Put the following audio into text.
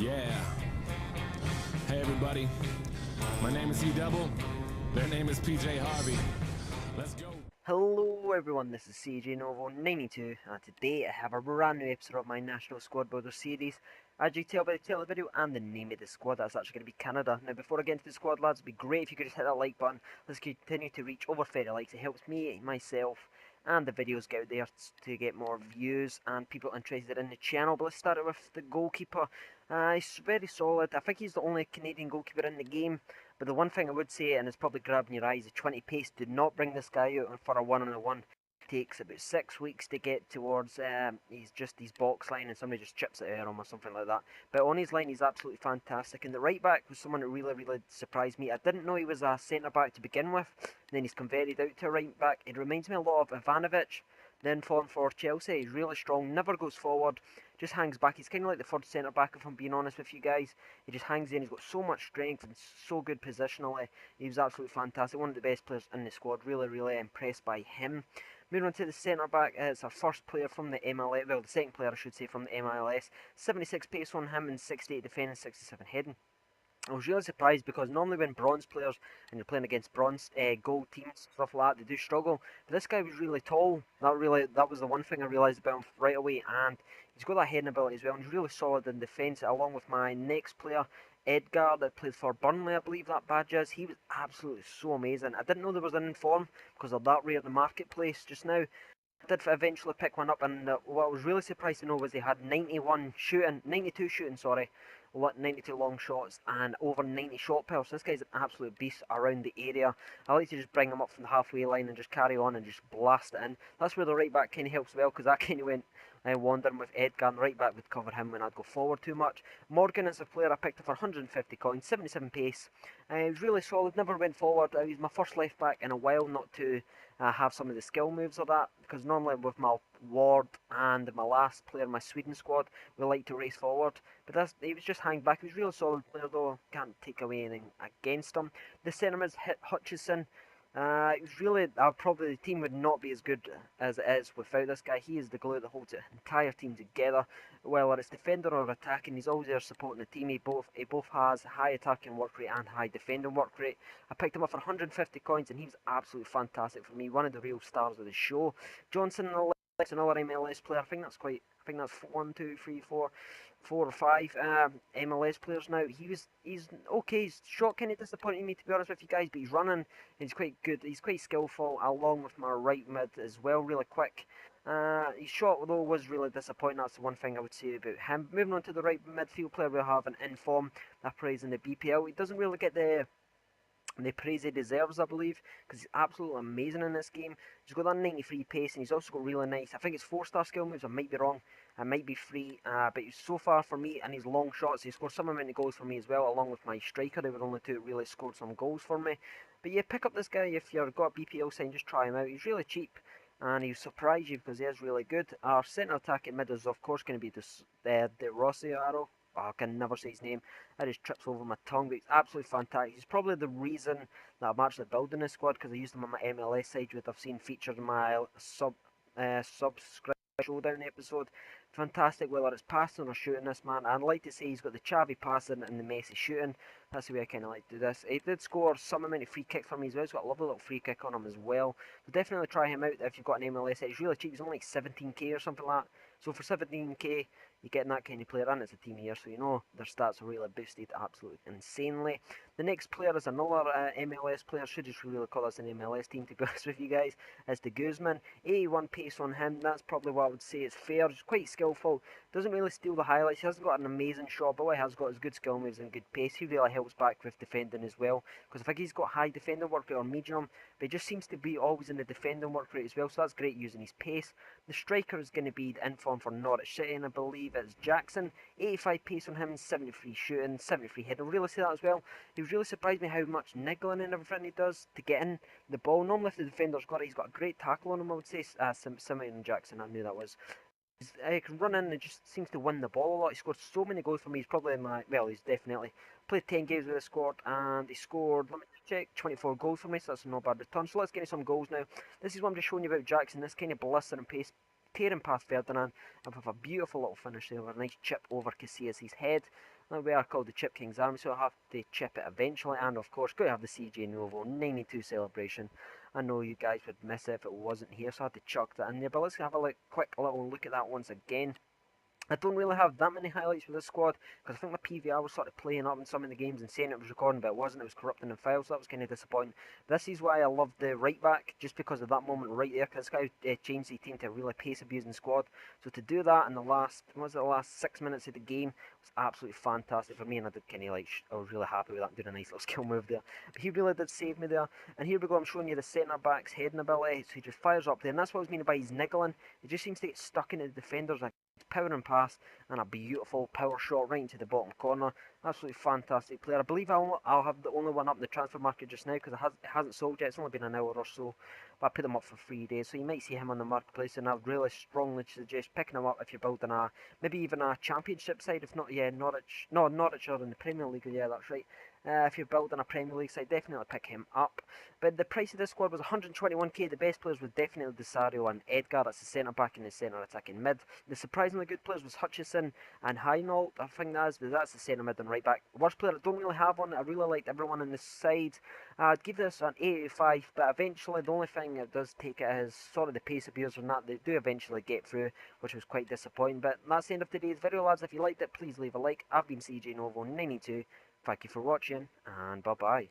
Yeah. Hey everybody, my name is E-Double, their name is PJ Harvey. Let's go. Hello everyone, this is CJ Novo92 and today I have a brand new episode of my National Squad Builder series. As you can tell by the title of the video and the name of the squad, that's actually going to be Canada. Now before I get into the squad lads, it'd be great if you could just hit that like button. Let's continue to reach over 30 likes. It helps me, myself and the videos get out there to get more views and people interested in the channel. But let's start it with the goalkeeper. He's very solid. I think he's the only Canadian goalkeeper in the game. But the one thing I would say, and it's probably grabbing your eyes, the 20 pace. Do not bring this guy out for a one-on-one. It takes about 6 weeks to get towards his box line, and somebody just chips it at him or something like that. But on his line, he's absolutely fantastic. And the right back was someone that really surprised me. I didn't know he was a centre back to begin with. And then he's converted out to a right back. It reminds me a lot of Ivanovic, then formed for Chelsea. He's really strong, never goes forward, just hangs back. He's kind of like the third centre back, if I'm being honest with you guys. He just hangs in. He's got so much strength and so good positionally. He was absolutely fantastic. One of the best players in the squad. Really impressed by him. Moving on to the centre back, it's our first player from the MLS. Well, the second player I should say from the MLS. 76 pace on him and 68 defending, 67 heading. I was really surprised because normally when bronze players and you're playing against bronze gold teams, stuff like that, they do struggle. But this guy was really tall. That was the one thing I realised about him right away. And he's got that heading ability as well. And he's really solid in defence. Along with my next player, Edgar, that played for Burnley, I believe that badge is. He was absolutely so amazing. I didn't know there was an inform because they're that rare in the marketplace just now. I did eventually pick one up, and what I was really surprised to know was they had 92 shooting, sorry, 92 long shots and over 90 shot powers. This guy's an absolute beast around the area. I like to just bring him up from the halfway line and just carry on and just blast it in. That's where the right back kind of helps well, because I kind of went wandering with Edgar, and the right back would cover him when I'd go forward too much. Morgan is a player I picked up for 150 coins, 77 pace. He was really solid, never went forward. He was my first left back in a while, not to have some of the skill moves of that, because normally with my Ward and my last player, my Sweden squad, we like to race forward. But he was just hanging back. He was a really solid player though, can't take away anything against him. The centre mid's Hutchison. It was really, probably the team would not be as good as it is without this guy. He is the glue that holds the entire team together. Whether it's defender or attacking, he's always there supporting the team. He both has high attacking work rate and high defending work rate. I picked him up for 150 coins and he was absolutely fantastic for me. One of the real stars of the show. Johnson, another MLS player. I think that's 4 or 5 MLS players now. He's okay. His shot kind of disappointed me, to be honest with you guys, but he's running. He's quite good. He's quite skillful, along with my right mid as well, really quick. His shot though was really disappointing. That's the one thing I would say about him. Moving on to the right midfield player, we have an inform that plays in the BPL. He doesn't really get the praise he deserves, I believe, because he's absolutely amazing in this game. He's got that 93 pace, and he's also got really nice, I think it's 4-star skill moves, I might be wrong, I might be free, but he's so far for me, and his long shots, he scored some amount of goals for me as well, along with my striker. They were only two that really scored some goals for me. But yeah, pick up this guy if you've got a BPL sign, just try him out. He's really cheap, and he'll surprise you because he is really good. Our centre attack at mid is of course going to be De Rosario. Oh, I can never say his name. That just trips over my tongue, but he's absolutely fantastic. He's probably the reason that I'm actually building this squad, because I used him on my MLS side, which I've seen featured in my subscribe showdown episode. Fantastic, whether it's passing or shooting, this man. I'd like to say he's got the Xavi passing and the Messi shooting. That's the way I kind of like to do this. He did score some amount of free kick for me as well. He's got a lovely little free kick on him as well. So definitely try him out if you've got an MLS side. He's really cheap. He's only like 17k or something like that. So for 17k, you're getting that kind of player, and it's a team here, so you know their stats are really boosted absolutely insanely. The next player is another MLS player. Should just really call this an MLS team, to be honest with you guys. It's the Guzman. 81 pace on him. That's probably what I would say is fair. He's quite skillful. Doesn't really steal the highlights. He hasn't got an amazing shot, but what he has got is good skill moves and good pace. He really helps back with defending as well, because I think he's got high defending work rate or medium, but he just seems to be always in the defending work rate as well, so that's great using his pace. The striker is going to be the inform for Norwich City, and I believe it's Jackson. 85 pace on him, 73 shooting, 73 heading. I'll really say that as well. He was really surprised me how much niggling and everything he does to get in the ball. Normally if the defender's got it, he's got a great tackle on him, I would say. Simeon Jackson, I knew that was. He can run in and just seems to win the ball a lot. He scored so many goals for me. He's probably he's definitely played 10 games with the squad, and he scored, let me check, 24 goals for me, so that's not bad return. So let's get into some goals now. This is what I'm just showing you about Jackson, this kind of blistering pace. tearing past Ferdinand, and with a beautiful little finish there, with a nice chip over Casillas' head. Now we are called the Chip King's Army, so I'll have to chip it eventually, and of course, going to have the CJ Novo 92 celebration. I know you guys would miss it if it wasn't here, so I had to chuck that in there, but let's have a quick little look at that once again. I don't really have that many highlights with this squad because I think my PVR was sort of playing up in some of the games and saying it was recording, but it wasn't. It was corrupting the files, so that was kind of disappointing. This is why I love the right back, just because of that moment right there, because this guy changed the team to a really pace abusing squad. So to do that in the last, the last 6 minutes of the game was absolutely fantastic for me, and I did kind of like, I was really happy with that, doing a nice little skill move there. But he really did save me there. And here we go, I'm showing you the centre back's heading ability, so he just fires up there, and that's what I was meaning by his niggling. He just seems to get stuck into the defenders. Power and pass, and a beautiful power shot right into the bottom corner. Absolutely fantastic player. I believe I'll have the only one up in the transfer market just now because it hasn't sold yet. It's only been an hour or so, but I put him up for 3 days, so you might see him on the marketplace, and I would really strongly suggest picking him up if you're building a, maybe even a championship side, if not, yeah, Norwich are in the Premier League, yeah, that's right. If you're building a Premier League side, definitely pick him up. But the price of this squad was 121k. The best players were definitely Rosario and Edgar. That's the centre back and the centre attacking mid. The surprisingly good players was Hutchison and Heinold. I think that's the centre mid and right back. Worst player I don't really have on it. I really liked everyone on this side. I'd give this an 8/5, but eventually the only thing that does take it is sort of the pace abuse and that. They do eventually get through, which was quite disappointing. But that's the end of today's video, lads. If you liked it, please leave a like. I've been CJ Novo 92. Thank you for watching, and bye-bye.